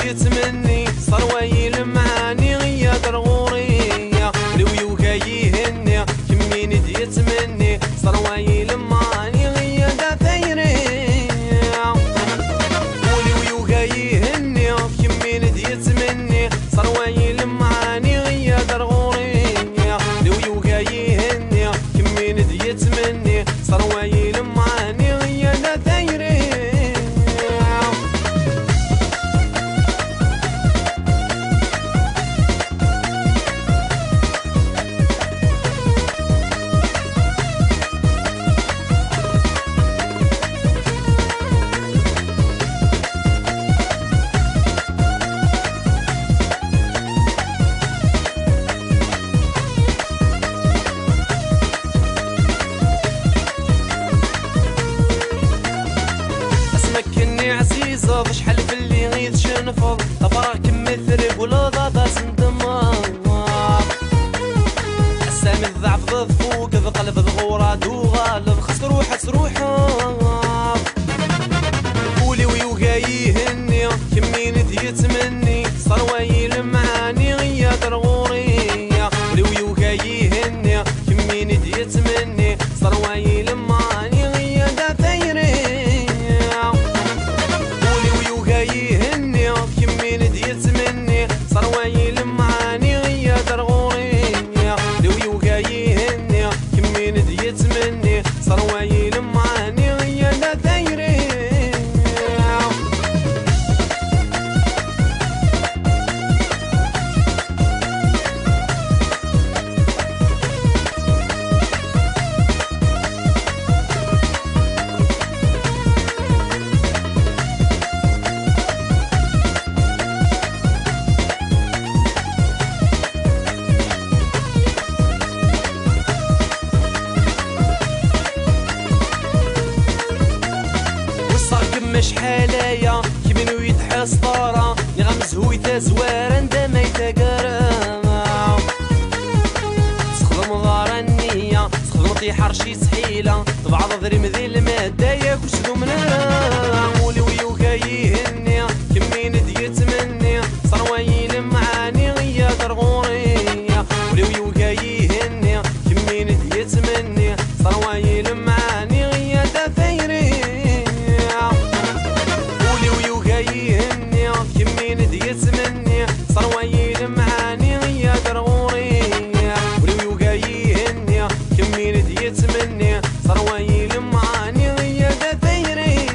يتمني صرواي المعاني غيا درغورية لويو يهني كمين يتمني صرواي المعاني غيا دافيرية ولويو يهني كمين يتمني صرواي المعاني غيا درغورية لويو يهني كمين يتمني صرواي المعاني غيا دافيرية كني عزيزة شحال في اللي غيث شنفض طفراك مثرق ولا ضاضا سندمار السامي الضعف ضد فوق ذا قلب ذغورة دو غالب خسر روحك سروحة قولي ويوغا يهني كمين يتمني صرواي المعاني غيا درغورية ويوغا يهني كمين يتمني صرواي المعاني غيا دافيري يهني كمين يتمني صرواي المعاني غيا درغورية لويوغا يهني كمين يتمني صرواي المعاني غيا دافيري شحالايا كيبنو يتحس طارا يغمز هو يتزوار عندما يتقرا تخدم ضار النية تخدم طيحر شي سحيلة تبعض ضريم ذي المادة ياكل شدو من ولي ويوكا يهني كمين يتمني صرواي المعاني غيا درغورية ولي ويوكا يهني كمين يتمني صرواي المعاني غيا دافيري يهني كمين يتمني صرواي المعاني غيا درغورية ولويوغا يهني كمين يتمني صرواي المعاني غيا دافيري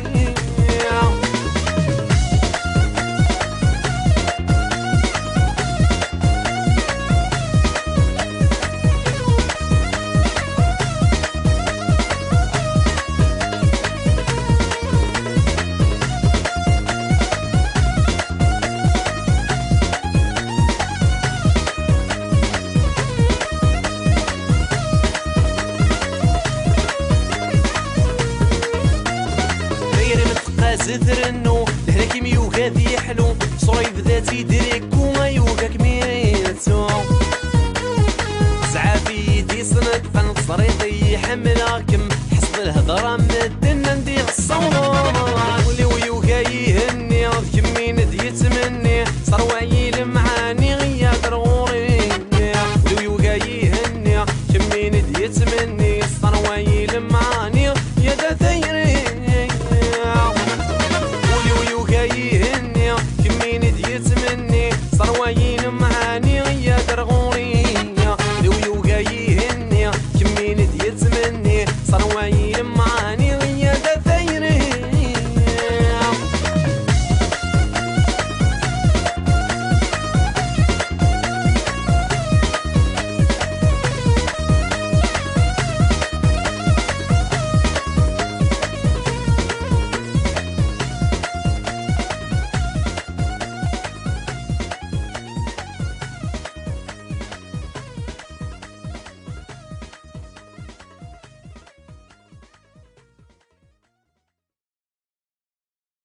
زثرنو لهنا كيميوغا ذي حلو صوري بذاتي دريكو ما يوغا كميتو زعافي يدي صنت قنط صريطي حملاكم حسب الهضرة